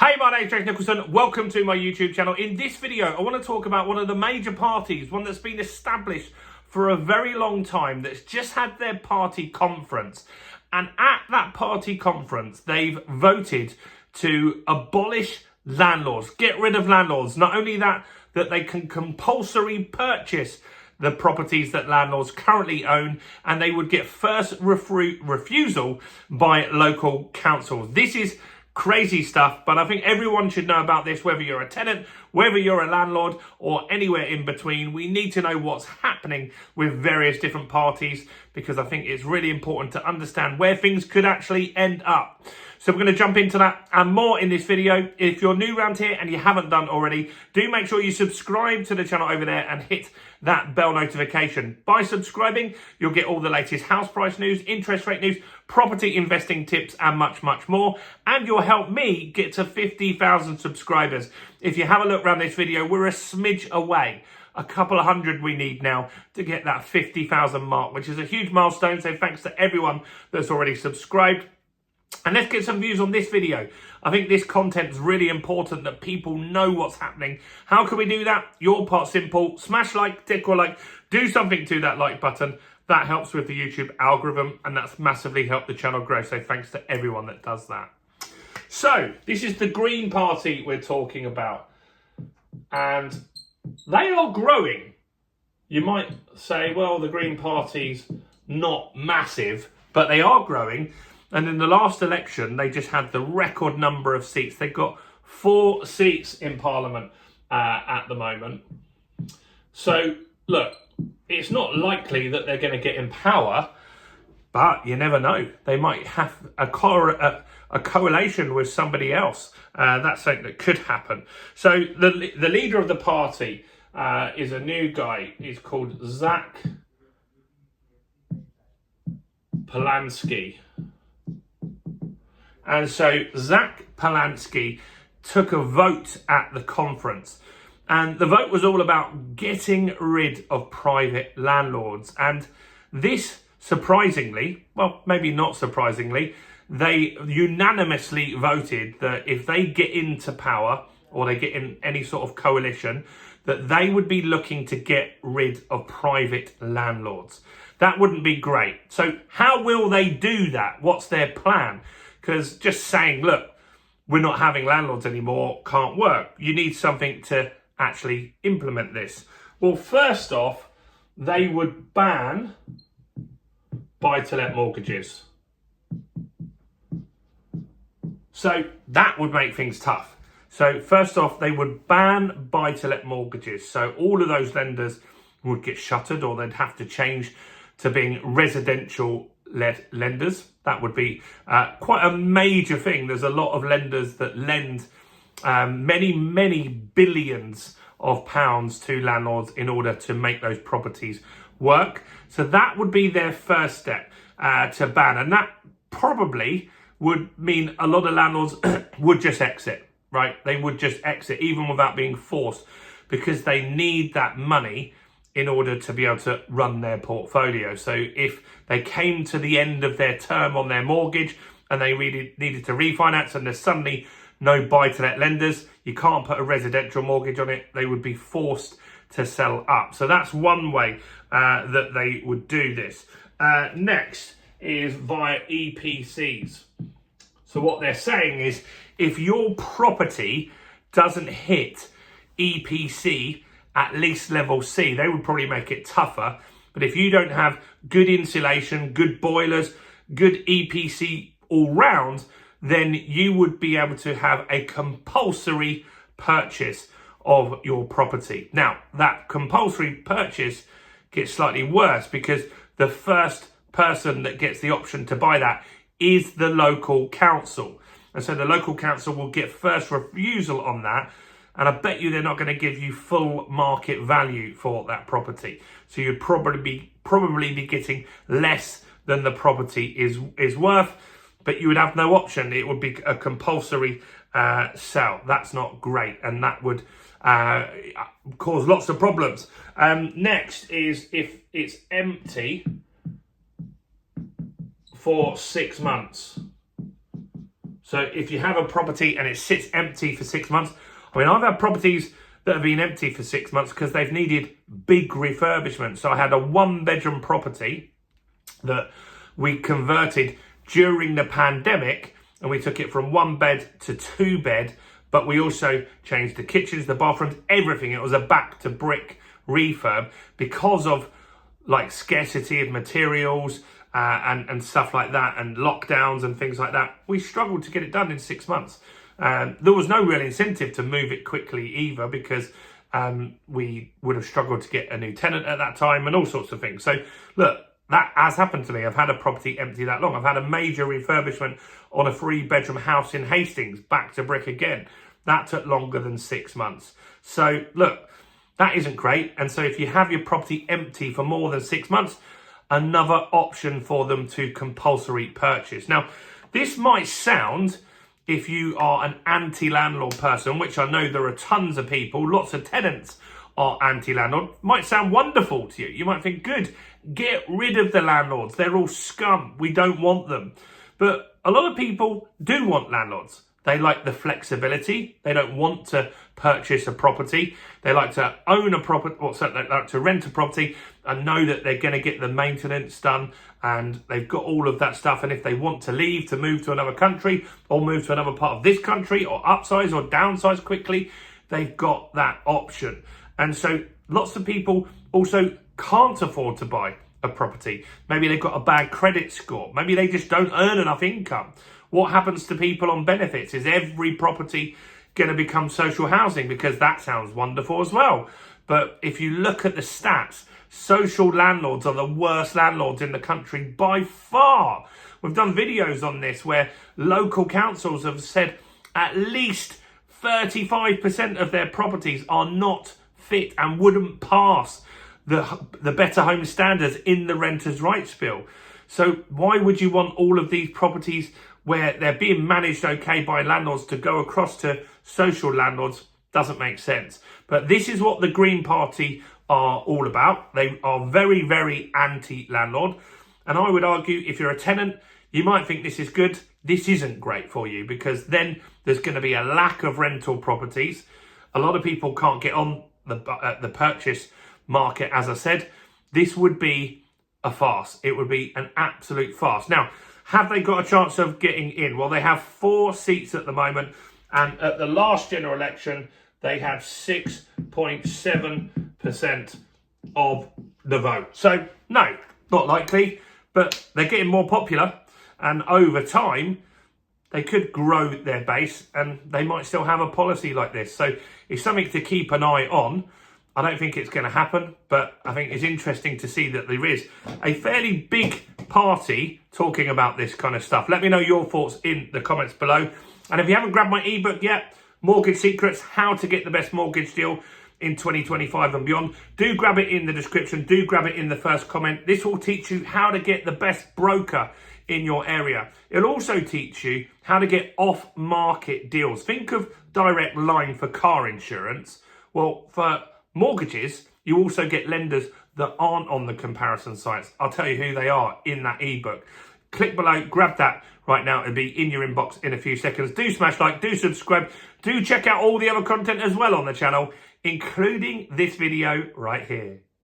Hey, my name's James Nicholson. Welcome to my YouTube channel. In this video, I want to talk about one of the major parties, one that's been established for a very long time, that's just had their party conference. And at that party conference, they've voted to abolish landlords, get rid of landlords. Not only that they can compulsory purchase the properties that landlords currently own, and they would get first refusal by local councils. This is crazy stuff, but I think everyone should know about this, whether you're a tenant, whether you're a landlord, or anywhere in between. We need to know what's happening with various different parties, because I think it's really important to understand where things could actually end up. So we're going to jump into that and more in this video. If you're new around here and you haven't done already, do make sure you subscribe to the channel over there and hit that bell notification. By subscribing, you'll get all the latest house price news, interest rate news, property investing tips, and much, much more. And you'll help me get to 50,000 subscribers. If you have a look around this video, we're a smidge away. A couple of hundred we need now to get that 50,000 mark, which is a huge milestone. So thanks to everyone that's already subscribed. And let's get some views on this video. I think this content is really important, that people know what's happening. How can we do that? Your part simple. Smash like, tickle like, do something to that like button. That helps with the YouTube algorithm, and that's massively helped the channel grow. So thanks to everyone that does that. So this is the Green Party we're talking about. And they are growing. You might say, well, the Green Party's not massive, but they are growing. And in the last election, they just had the record number of seats. They've got 4 seats in Parliament at the moment. So, look, it's not likely that they're going to get in power, but you never know. They might have a coalition with somebody else. That's something that could happen. So the leader of the party is a new guy. He's called Zach Polanski. And so Zach Polanski took a vote at the conference. And the vote was all about getting rid of private landlords. And this, surprisingly, well, maybe not surprisingly, they unanimously voted that if they get into power, or they get in any sort of coalition, that they would be looking to get rid of private landlords. That wouldn't be great. So how will they do that? What's their plan? Because just saying, look, we're not having landlords anymore can't work. You need something to actually implement this. Well, first off, they would ban buy-to-let mortgages. So that would make things tough. So first off, they would ban buy-to-let mortgages. So all of those lenders would get shuttered, or they'd have to change to being residential-led lenders. That would be quite a major thing. There's a lot of lenders that lend many billions of pounds to landlords in order to make those properties work. So that would be their first step to ban. And that probably would mean a lot of landlords would just exit, right? They would just exit even without being forced, because they need that money in order to be able to run their portfolio. So if they came to the end of their term on their mortgage and they really needed to refinance, and there's suddenly no buy-to-let lenders, you can't put a residential mortgage on it, they would be forced to sell up. So that's one way that they would do this. Next is via EPCs. So what they're saying is, if your property doesn't hit EPC at least level C, they would probably make it tougher. But if you don't have good insulation, good boilers, good EPC all round, then you would be able to have a compulsory purchase of your property. Now, that compulsory purchase gets slightly worse, because the first person that gets the option to buy that is the local council. And so the local council will get first refusal on that. And I bet you they're not going to give you full market value for that property. So you'd probably be getting less than the property is worth, but you would have no option. It would be a compulsory sell. That's not great, and that would cause lots of problems. Next is if it's empty for 6 months. So if you have a property and it sits empty for 6 months, I mean, I've had properties that have been empty for 6 months because they've needed big refurbishment. So I had a 1-bedroom property that we converted during the pandemic, and we took it from 1 bed to 2 bed, but we also changed the kitchens, the bathrooms, everything. It was a back to brick refurb because of like scarcity of materials and stuff like that, and lockdowns and things like that. We struggled to get it done in 6 months. There was no real incentive to move it quickly either, because we would have struggled to get a new tenant at that time and all sorts of things. So look, that has happened to me. I've had a property empty that long. I've had a major refurbishment on a 3-bedroom house in Hastings, back to brick again. That took longer than 6 months. So look, that isn't great. And so if you have your property empty for more than 6 months, another option for them to compulsory purchase. Now, this might sound, if you are an anti-landlord person, which I know there are tons of people, lots of tenants are anti-landlord, might sound wonderful to you. You might think, good, get rid of the landlords. They're all scum. We don't want them. But a lot of people do want landlords. They like the flexibility. They don't want to purchase a property. They like to own a property, or so they like to rent a property and know that they're going to get the maintenance done and they've got all of that stuff. And if they want to leave, to move to another country or move to another part of this country or upsize or downsize quickly, they've got that option. And so lots of people also can't afford to buy a property. Maybe they've got a bad credit score. Maybe they just don't earn enough income. What happens to people on benefits? Is every property going to become social housing? Because that sounds wonderful as well. But if you look at the stats, social landlords are the worst landlords in the country by far. We've done videos on this where local councils have said at least 35% of their properties are not fit and wouldn't pass the Better Home Standards in the Renters' Rights Bill. So why would you want all of these properties where they're being managed okay by landlords to go across to social landlords? Doesn't make sense. But this is what the Green Party are all about. They are very, very anti-landlord. And I would argue, if you're a tenant, you might think this is good. This isn't great for you, because then there's going to be a lack of rental properties. A lot of people can't get on the purchase market, as I said. This would be a farce. It would be an absolute farce. Now, have they got a chance of getting in? Well, they have 4 seats at the moment. And at the last general election, they had 6.7% of the vote. So, no, not likely. But they're getting more popular. And over time, they could grow their base. And they might still have a policy like this. So, it's something to keep an eye on. I don't think it's going to happen, but I think it's interesting to see that there is a fairly big party talking about this kind of stuff. Let me know your thoughts in the comments below. And if you haven't grabbed my ebook yet, Mortgage Secrets, How to Get the Best Mortgage Deal in 2025 and Beyond, do grab it in the description. Do grab it in the first comment. This will teach you how to get the best broker in your area. It'll also teach you how to get off-market deals. Think of Direct Line for car insurance. Well, for mortgages, you also get lenders that aren't on the comparison sites. I'll tell you who they are in that ebook. Click below, grab that right now. It'll be in your inbox in a few seconds. Do smash like, do subscribe, do check out all the other content as well on the channel, including this video right here.